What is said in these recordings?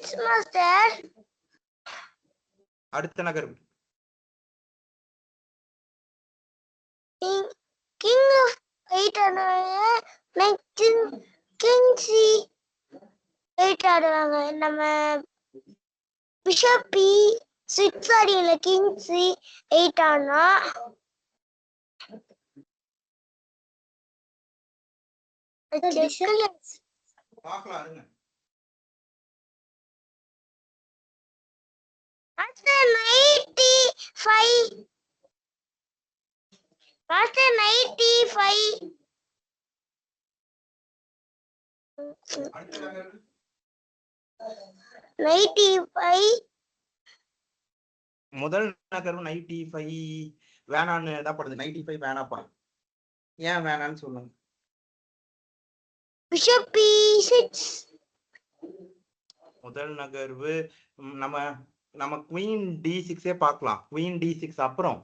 6 master. அடுத்த நகர்வு king F 8 ஆடுவாங்க. நெக்ஸ்ட் கிங் சி 8 ஆடுவாங்க. நம்ம பிஷப் பி 6 ஆடியில கிங் சி 8 ஆனா பார்க்கலாம் இருங்க. மாஸ்டர் 95 மாஸ்டர் 95 அடுத்த நகர்வு 95 முதல் நகர்வு 95 வேணான்னு தான் படுது. 95 வேணாப்பா. ஏன் வேணான்னு சொல்லுங்க. பிஷப் பி 6 முதல் நகர்வு நம்ம குயின் D6 பார்க்கலாம். குயின் D6 அப்புறம்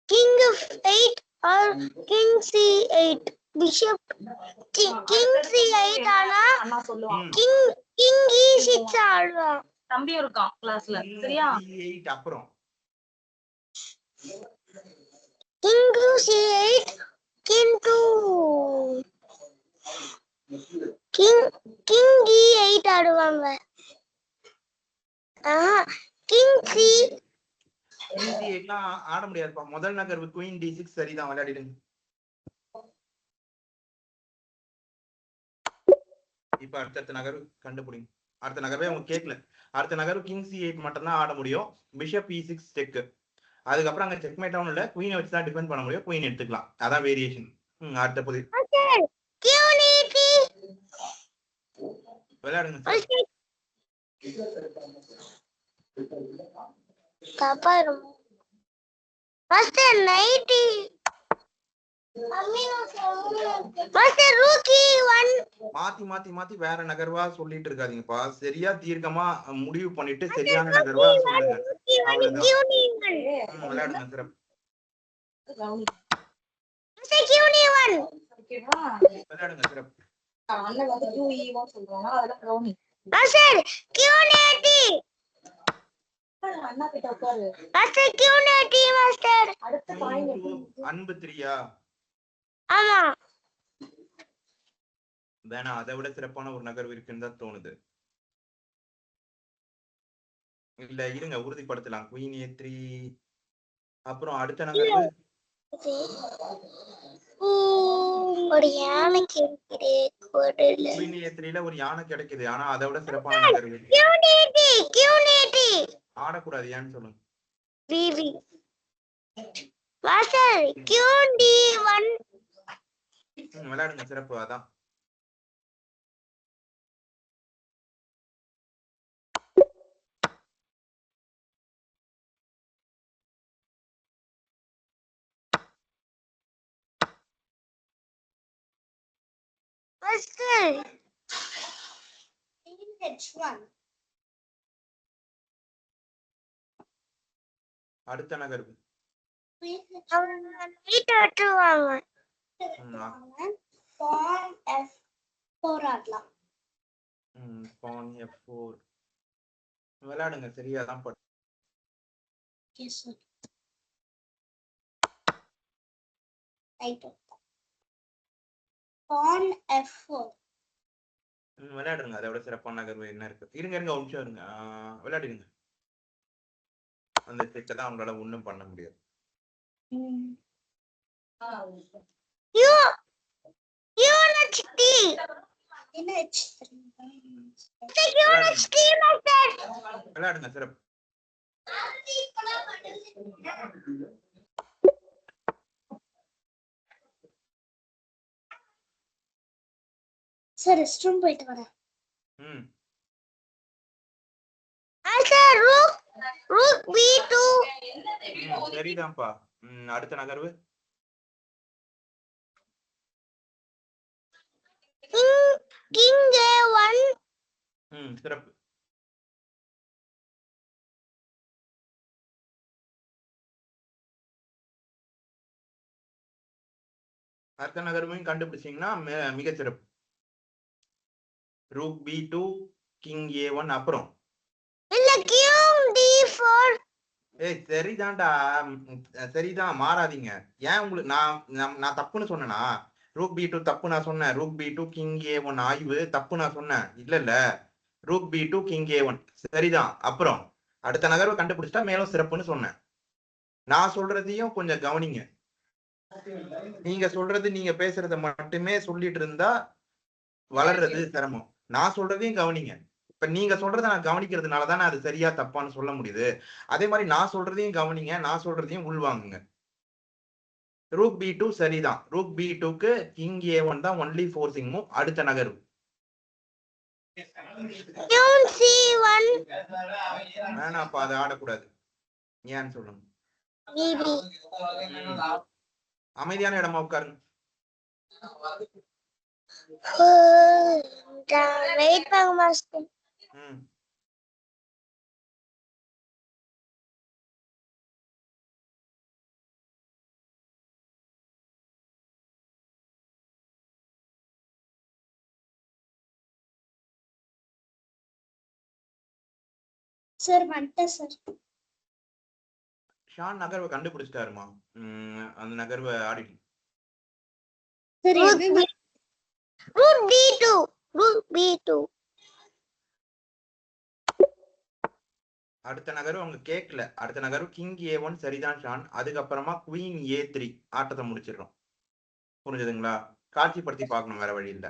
king F 8 or king C 8 bishop king C 8 ஆனா அண்ணா சொல்லுவாங்க. கிங் இ 6 ஆடுவான். தம்பியும் இருக்கான் கிளாஸ்ல. சரியா? D8 அப்புறம் king C 8 king to king E 8 ஆடுவாங்க. கிங் சி D8லாம் ஆட முடியாதுப்பா. முதல் நகர்வு குயின் D6 சரிதான், விளையாடிடுங்க. இப்ப அடுத்த நகர்வு கண்டுபிடிங்க. அடுத்த நகர்வே உங்களுக்கு கேட்கல. அடுத்த நகர்வு கிங் C8 மட்டும் தான் ஆட முடியும். Bishop E6 check. அதுக்கப்புறம் அங்க செக்மேட் ஆகணும் இல்ல, குயினை வச்சு தான் டிஃபெண்ட் பண்ண முடியும். குயின் எடுத்துக்கலாம். அதான் வேரியேஷன். அடுத்த புதி விளையாடுங்க சார். மாஸ்டர் 90 மாஸ்டர் ரூக்கி 1 மாத்தி வேற நகர்வா சொல்லிட்டு இருக்காதீங்கப்பா. சரியா தீர்க்கமா முடிவு பண்ணிட்டு சரியான நகர்வா சொல்லுங்க. அவ்வளவுதான். விளையாடுங்க சிறப்பு. விளையாடுங்க சிறப்பு. அண்ணன் வந்து QE1 சொல்றாங்க. அதெல்லாம் ப்ரௌனி. மாஸ்டர் Q80 அண்ணா கிட்ட உட்காரு. Master Q80 master. அடுத்த பாயிண்ட் அன்பு 3யா? ஆமா. வேணா, அதை விட சிறப்பான ஒரு நகர்வு இருக்குன்னு தான் தோணுது. இல்ல இருங்க, உறுதிப்படுத்தலாம். குயின் A3 அப்புறம் அடுத்த நகர்வு ஒரு யானை கிடைக்குது. குயின் A3ல ஒரு யானை கிடைக்குது. ஆனா அதை விட சிறப்பான நகர்வு Q80 ஆடக்கூடாது. ஏன்னு சொல்லுங்க. விவி மாஸ்டர் QD1 விளையாடுங்க சிறப்பு. அதான் மாஸ்டர் H1 அடுத்த நகர்வு நைட் விட்டுருவாங்க. பான் F4 ஆடலாம். பான் F4 விளையாடுங்க. சரியாதான் பட் பான் F4 விளையாடுங்க. அதை விட சிறப்பான நகர்வு என்ன இருக்கு? இருங்க ஒரு நிமிஷம் இருங்க. விளையாடுங்க. அந்த செக்கை தான் அவங்களால ஒண்ணும் பண்ண முடியாது. விளையாடுங்க சிறப்பு. சார் ரெஸ்ட் ரூம் போயிட்டு வரேன். Rook B2 சரிதான்ப்பா. அடுத்த நகர்வு கிங் A1 சிறப்பு. அடுத்த நகர்வையும் கண்டுபிடிச்சீங்கன்னா மிக சிறப்பு. ரூக் B2 கிங் A1 அப்புறம் இல்ல கியூன் D4 ஏய் சரிதான்டா சரிதான் மாறாதீங்க. ஏன் உங்களுக்கு நான் தப்புன்னு சொன்னேனா? ரூக் B2 தப்பு நான் சொன்னேன். ரூக் B2 கிங் A1 ஆய்வு தப்பு நான் சொன்னேன். இல்ல ரூக் B2 கிங் A1 சரிதான். அப்புறம் அடுத்த நகர்வை கண்டுபிடிச்சிட்டா மேலும் சிறப்புன்னு சொன்னேன். நான் சொல்றதையும் கொஞ்சம் கவனிங்க. நீங்க சொல்றது நீங்க பேசுறத மட்டுமே சொல்லிட்டு இருந்தா வளர்றது சிரமம். நான் சொல்றதையும் கவனிங்க. இப்ப நீங்க சொல்றத நான் கவனிக்கிறதுனாலதான் அது சரியா தப்பான்னு சொல்ல முடியுது. அதே மாதிரி நான் சொல்றதையும் கவனிங்க, நான் சொல்றதையும் உள்வாங்குங்க. ரூக் B2 சரிதான். ரூக் B2க்கு கிங் A1 தான் ஒன்லி ஃபோர்சிங் மூவ். அடுத்த நகர்வு கியூன் C1 வேணாப்பா, அதை ஆடக்கூடாது. ஏன்னு சொல்லுங்க. BB அமைதியான இடமா உட்காருங்க. வெயிட் பண்ணுங்க மாஸ்டர். சார் வந்துட்டேன் சார். ஷான் நகர்வை கண்டுபிடிச்சிட்டாருமா. அந்த நகர்வை ஆடிட்டு சார் என்ன ரூட் B2 அடுத்த நகர்வு அவங்க கேட்கல. அடுத்த நகர்வு கிங் A1 சரிதான் ஷான். அதுக்கப்புறமா குவீன் A3 ஆட்டத்தை முடிச்சிடுறோம். புரிஞ்சுதுங்களா? காட்சிப்படுத்தி பார்க்கணும், வேற வழி இல்ல.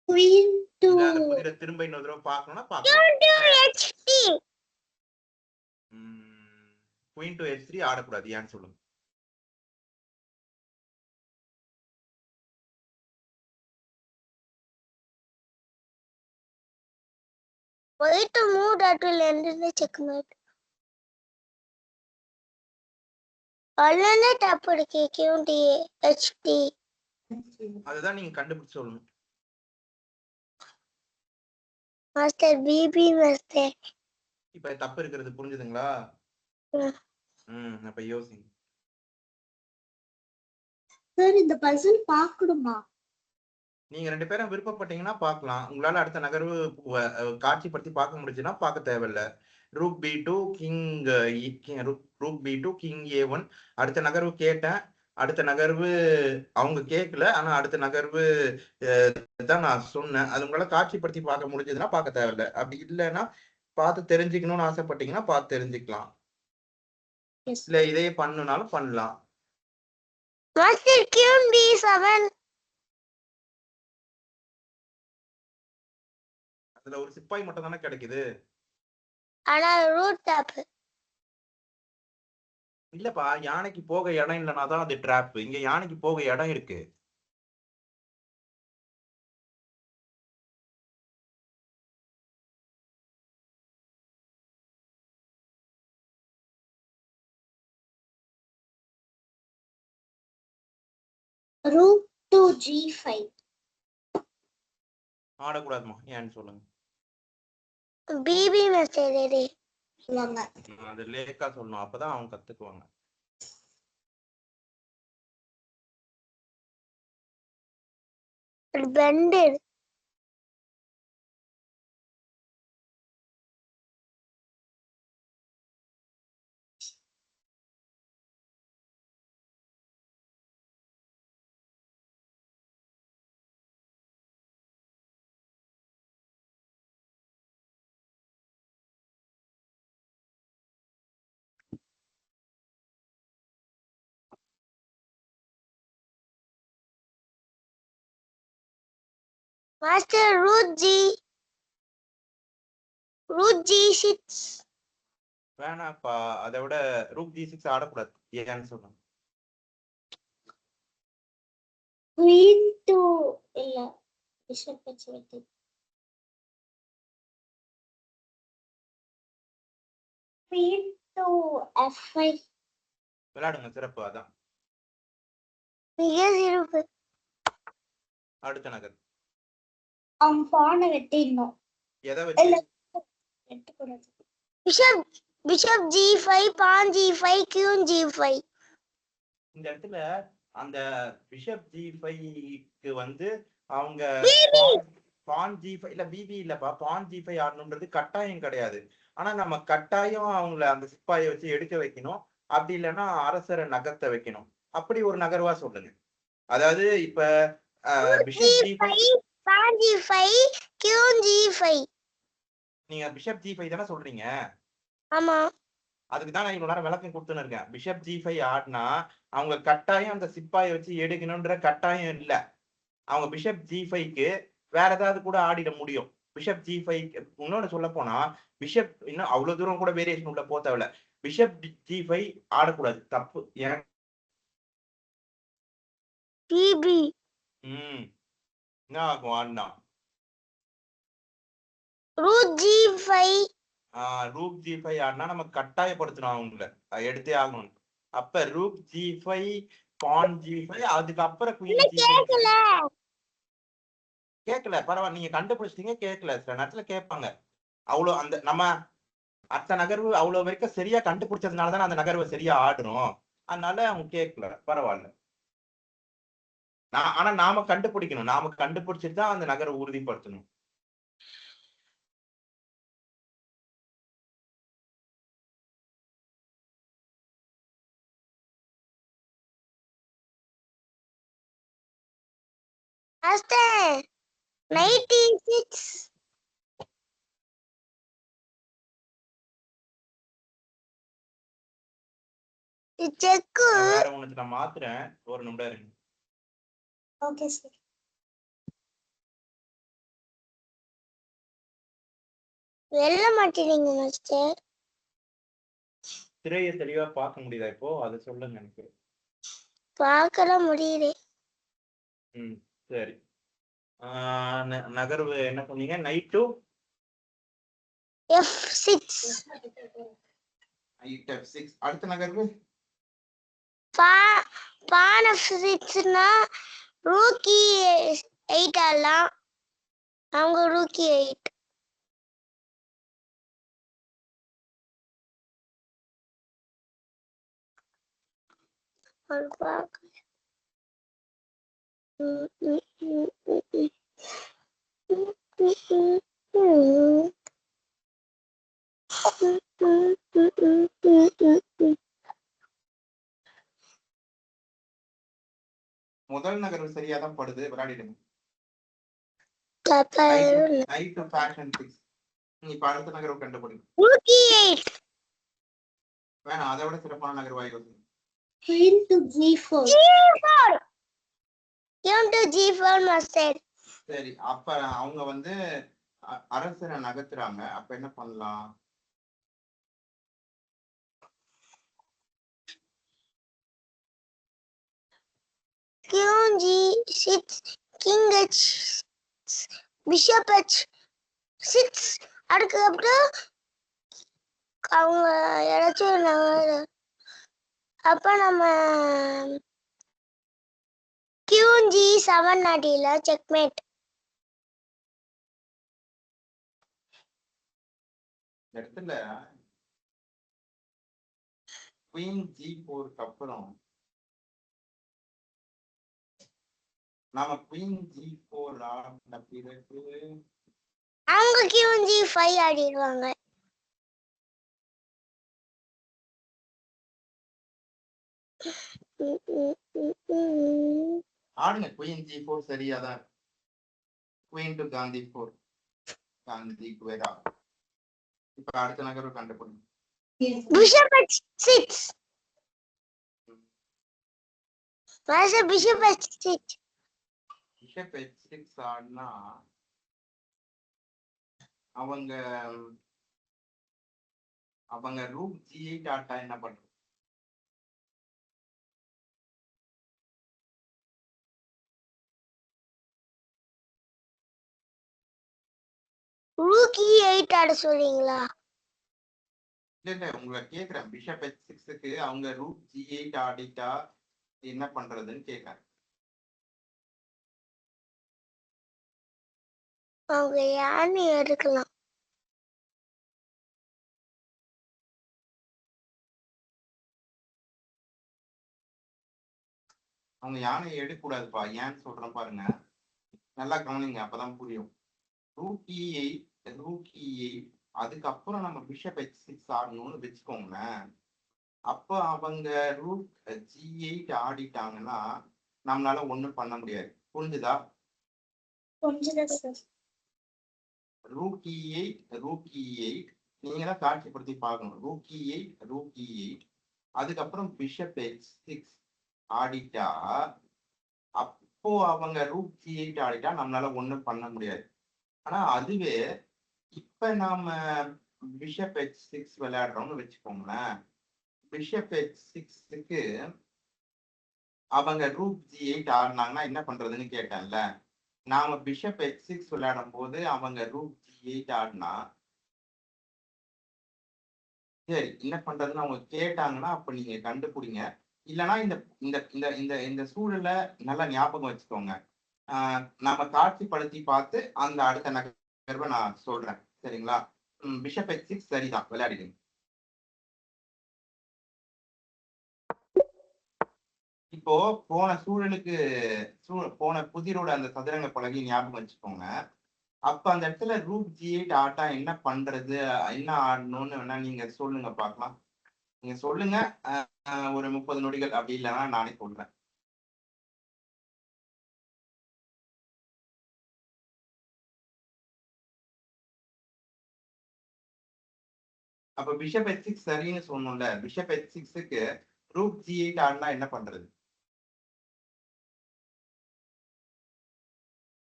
குயின் டு அந்த புதிரை திரும்ப இன்னொரு தடவை பார்க்கணும்னா பார்க்கலாம். Queen to H3 ஆடக்கூடாது. ஏன்னு சொல்லுங்க. Wait to move that will end in the checkmate. Alternate அப்படி QD HT. அதுதான் நீங்க கண்டுபிடிச்சு சொல்லணும். Master BB master. இப்ப தப்பு இருக்கிறது புரிஞ்சுதுங்களா? அப்ப யோசிங்க. சார் இந்த பசில் பார்க்கணுமா? நீங்க ரெண்டு பேரும் விருப்பப்பட்டீங்கன்னா பார்க்கலாம். உங்களால அடுத்த நகர்வு காட்சிப்படுத்தி பார்க்க முடிஞ்சுன்னா பார்க்க தேவையில்ல. Rook B2 king rook B2 king A1 அடுத்த நகர்வு கேட்டேன். அடுத்த நகர்வு அவங்க கேட்கல. ஆனா அடுத்த நகர்வு தான் நான் சொன்னேன். அது உங்களால காட்சிப்படுத்தி பார்க்க முடிஞ்சதுன்னா பார்க்க தேவையில்ல. அப்படி இல்லைன்னா பார்த்து தெரிஞ்சுக்கணும்னு ஆசைப்பட்டீங்கன்னா பார்த்து தெரிஞ்சுக்கலாம். இல்ல இதையே பண்ணுனாலும் பண்ணலாம். Master queen B7. அதுல ஒரு சிப்பாய் மட்டும் தானே கிடைக்குது. ஆனா ரூட் டாப் இல்லப்பா, யானைக்கு போக இடம் இல்லைன்னா தான் அது ட்ராப். இங்க யானைக்கு போக இடம் இருக்கு. ரூட் டு G5 ஆடக்கூடாதுமா. ஏன்னு சொல்லுங்க. BB master ready. சொல்லுவாங்க. அது லேக்கா சொல்லணும். அப்பதான் அவங்க கத்துக்குவாங்க. பெண்டட் மாஸ்டர் ரூட் G6. வேணாப்பா, அதை விட ரூக் G6 ஆடக்கூடாது. ஏன்னு சொல்லுங்க. குயின் டு இல்ல bishop H8 queen to F5 விளையாடுங்க, சிறப்பு. அதான் மிக சிறப்பு. அடுத்த நகர் அவங்க பானை வெட்டிடணும். எதை வச்சு? வெட்டக்கூடாது. பிஷப் G5 பான் G5 queen G5. இந்த இடத்துல அந்த பிஷப் G5க்கு வந்து அவங்க பான் G5 இல்ல பிபி இல்லப்பா, பான் G5 ஆடணுன்றது கட்டாயம் கிடையாது. ஆனா நம்ம கட்டாயம் அவங்கள அந்த சிப்பாயை வச்சு எடுக்க வைக்கணும். அப்படி இல்லைன்னா அரசரை நகர்த்த வைக்கணும். அப்படி ஒரு நகர்வா சொல்லுங்க. அதாவது இப்ப பிஷப் G5 பான் G5 கியூன் G5. நீங்க பிஷப் G5 தானே சொல்றீங்க? ஆமா. அதுக்கு தான் நான் இவ்வளவு நேரம் விளக்கம் கொடுத்துன்னு இருக்கேன். பிஷப் G5 ஆடினா அவங்க கட்டாயம் அந்த சிப்பாயை வச்சு எடுக்கணும்ன்ற கட்டாயம் இல்ல. அவங்க பிஷப் G5க்கு வேற ஏதாவது கூட ஆடிட முடியும். பிஷப் G5 இன்னொன்னு சொல்ல போனா பிஷப் இன்னும் அவ்வளவு தூரம் கூட வேரியேஷன் உள்ள போக தேவையில்ல. பிஷப் G5 ஆடக்கூடாது, தப்பு. பிபி. என்ன ஆகும் ஆடினா? Rook G5. ரூக் G5 ஆடினா நம்ம கட்டாயப்படுத்தணும் அவங்கள எடுத்தே ஆகணும். அப்ப ரூக் G5 பான் G5 அதுக்கப்புறம் குயின் G5. கேட்கல பரவாயில்ல, நீங்க கண்டுபிடிச்சிட்டீங்க. கேட்கல, சில நேரத்துல கேட்பாங்க. அவ்வளவு அந்த நம்ம அத்த நகர்வு அவ்வளவு வரைக்கும் சரியா கண்டுபிடிச்சதுனாலதான் அந்த நகர்வை சரியா ஆடுறோம். அதனால அவங்க கேட்கல, பரவாயில்ல. ஆனா நாம கண்டுபிடிக்கணும். நாம கண்டுபிடிச்சிட்டு தான் அந்த நகரை உறுதிப்படுத்தணும். மாஸ்டர் 96. செக்கு. வேற ஒண்ணுக்கு நான் மாத்துறேன், ஒரு நிமிடம் இருங்க. Okay sir. வெல்ல மாட்டீங்க மாஸ்டர். திரையை தெளிவா பார்க்க முடியுதா இப்போ? அதை சொல்லுங்க எனக்கு. பார்க்கலாம் முடியுது. சரி. நகர்வு என்ன சொன்னீங்க? Night to F6. Night F6. அடுத்த நகர்வு பான் F6னா ரூக்கி 8 ஆடலாம். அவங்க ரூக்கி 8. முதல் நகர்வு சரியாதான் படுது, விளையாடிடுங்க. Night to fashion 6. இப்ப அடுத்த நகர்வு கண்டுபிடிங்க. ரூக்கி 8. வேணாம், அதை விட சிறப்பான நகர்வாய் யோசிங்க. Queen to G4. Queen to G4 master. சரி, அப்ப அவங்க வந்து அரசரை நகர்த்துறாங்க. அப்ப என்ன பண்ணலாம்? Queen G6, King H, Bishop H6. அதுக்கப்புறம் அவங்க ஏதாச்சும் அப்ப நம்ம Queen G7 அடியில செக்மேட். இடத்துல Queen G4க்கு அப்புறம் நாம Queen G4 ஆடின பிறகு அவங்க Queen G5 ஆடிடுவாங்க. ஆடுங்க. Queen G4 சரியாதான். Queen to Gandhi 4. Gandhi Guerra. இப்ப அடுத்த நகர்வு கண்டுபிடிங்க. Bishop H6. Bishop H6. Bishop H6 ஆடினா அவங்க ரூக் G8 ஆட்டா என்ன பண்றது? ரூக் E8 ஆட சொல்றீங்களா? இல்ல உங்களை கேக்குறேன். பிஷப் H6க்கு அவங்க ரூக் G8 ஆடிட்டா என்ன பண்றதுன்னு கேக்குறேன். அவங்க யானை எடுக்கலாம். அவங்க யானையை எடுக்க கூடாதுப்பா. ஏன்னு சொல்றேன் பாருங்க. நல்லா கவனிங்க, அப்பதான் புரியும். ரூக் E8 ரூக் E8 அதுக்கப்புறம் நம்ம பிஷப் H6 ஆடணும்னு வச்சுக்கோங்களேன். அப்ப அவங்க ரூக் G8 ஆடிட்டாங்கன்னா நம்மளால ஒண்ணும் பண்ண முடியாது. புரிஞ்சுதா? புரிஞ்சுது சார். ரூக் E8 நீங்க தான் காட்சிப்படுத்தி பார்க்கணும். ரூக் E8 அதுக்கப்புறம் பிஷப் H6 ஆடிட்டா அப்போ அவங்க ரூக் G8 ஆடிட்டா நம்மளால ஒண்ணும் பண்ண முடியாது. ஆனா அதுவே இப்ப நாம பிஷப் H6 விளையாடுறோம்னு வச்சுக்கோங்களேன். பிஷப் H6க்கு அவங்க ரூக் G8 ஆடினாங்கன்னா என்ன பண்றதுன்னு கேட்டேன்ல. நாம பிஷப் H6 விளையாடும் போது அவங்க ரூக் G8 ஆடினா சரி என்ன பண்றதுன்னு அவங்க கேட்டாங்கன்னா அப்ப நீங்க கண்டுபிடிங்க. இல்லைன்னா இந்த இந்த இந்த இந்த இந்த சூழல நல்லா ஞாபகம் வச்சுக்கோங்க. நாம காட்சிப்படுத்தி பார்த்து அந்த அடுத்த நகர்வை நான் சொல்றேன். சரிங்களா? பிஷப் H6 சரிதான், விளையாடிடுங்க. இப்போ போன சூழலுக்கு போன புதிரோட அந்த சதுரங்க பலகை ஞாபகம் வச்சுக்கோங்க. அப்ப அந்த இடத்துல ரூக் G8 ஆட்டா என்ன பண்றது, என்ன ஆடணும்னு வேணா நீங்க சொல்லுங்க பார்க்கலாம். நீங்க சொல்லுங்க. ஒரு 30 நொடிகள், அப்படி இல்லைன்னா நானே சொல்றேன். அப்ப பிஷப் H6 சரின்னு சொன்னோம்ல. பிஷப் H6க்கு ரூக் G8 ஆடினா என்ன பண்றது?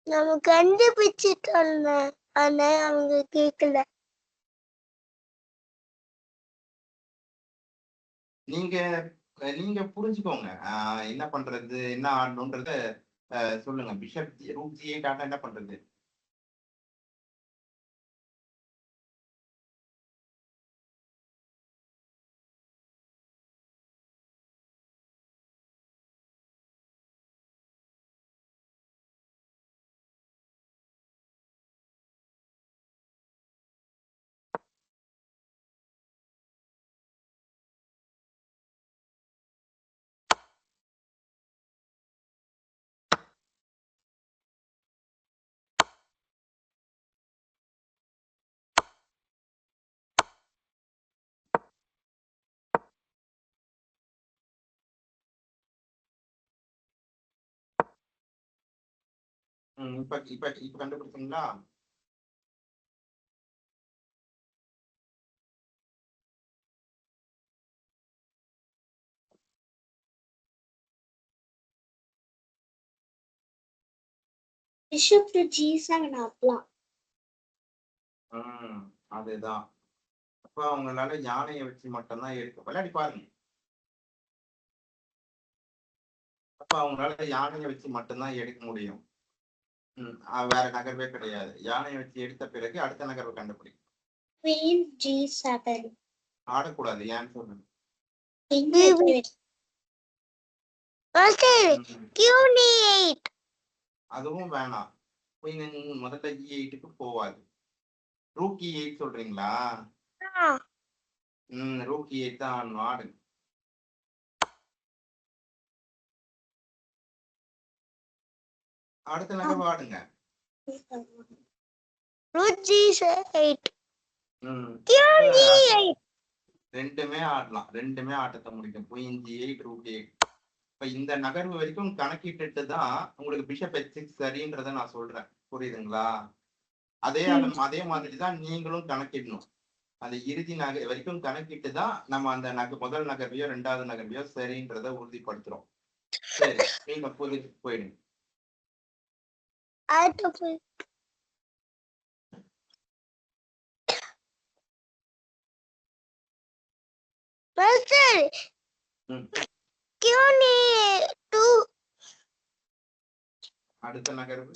நம்ம கண்டுபிடிச்சிட்டோம். ஆனா அவங்க கேட்கல. நீங்க நீங்க புரிஞ்சுக்கோங்க. என்ன பண்றது, என்ன ஆடணும்ன்றத சொல்லுங்க. பிஷப் ரூக் G8 ஆடினா என்ன பண்றது? இப்ப இப்ப இப்ப கண்டுபிடிச்சீங்களா? Bishop to G7 ஆடலாம். அதுதான். அப்ப அவங்களால யானையை வச்சு மட்டும்தான் எடுக்க விளையாடி பாருங்க. அப்ப அவங்களால யானையை வச்சு மட்டும்தான் எடுக்க முடியும். வேற நகர்வே கிடையாது. யானையை வச்சு எடுத்த பிறகு அடுத்த நகர்வை கண்டுபிடிக்கும். Queen G7 ஆடக்கூடாது. ஏன்னு சொல்லுங்க. அதுவும் வேணாம். முதல்ல E8க்கு போவாது. ரூக் E8 சொல்றீங்களா? ரூக் E8 தான் ஆடுங்க. அடுத்த நகர்வு ஆடுங்க. ரெண்டுமே ஆடலாம். ரெண்டுமே ஆட்டத்தை முடிக்கும். Queen G8 rook E8. இப்ப இந்த நகர்வு வரைக்கும் கணக்கிட்டு தான் உங்களுக்கு பிஷப் H6 சரின்றத நான் சொல்றேன். புரியுதுங்களா? அதே மாதிரி தான் நீங்களும் கணக்கிடணும். அந்த இறுதி நகர் வரைக்கும் கணக்கிட்டு தான் நம்ம அந்த முதல் நகர்வையோ ரெண்டாவது நகர்வையோ சரின்றத உறுதிப்படுத்துறோம். சரி, நீங்க போயிடுங்க. அடுத்த நகர்வு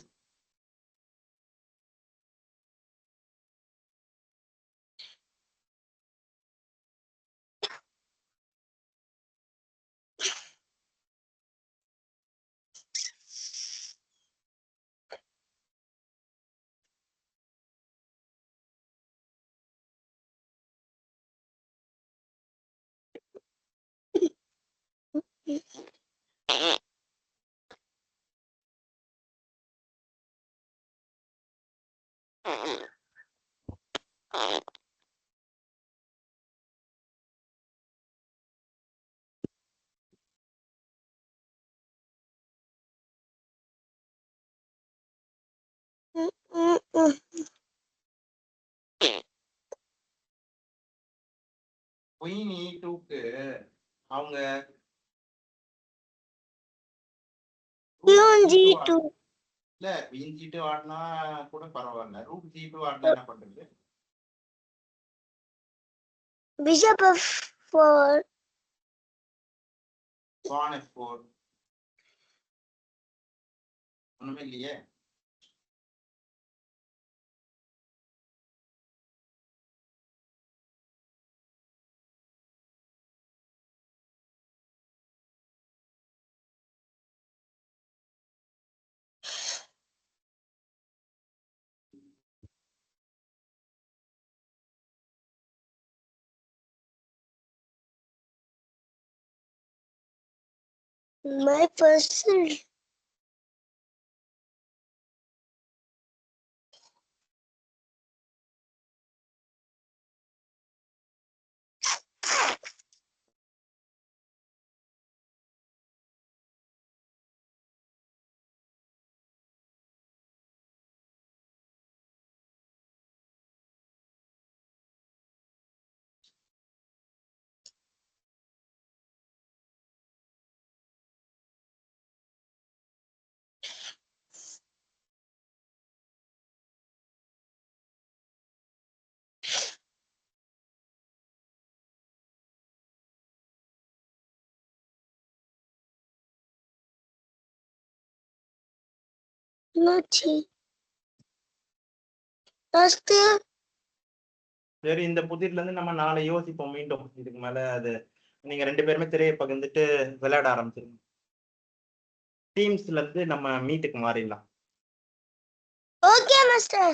குயின் E2க்கு அவங்க Queen G2. இல்ல குயின் G2 ஆடினா கூட பரவாயில்ல. ரூட் G2 ஆடினா என்ன பண்றது? Bishop F4. pawn F4 ஒண்ணுமே இல்லையே. My person. Nochi. First, சரி, இந்த புதிர்ல இருந்து நம்ம நாளை யோசிப்போம் மீண்டும். இதுக்கு மேல அது நீங்க 2 பேருமே திரையை பகிர்ந்துட்டு விளையாட ஆரம்பிச்சிருங்க. டீம்ஸ்ல இருந்து நம்ம மீட்டுக்கு மாறிடலாம். okay, master.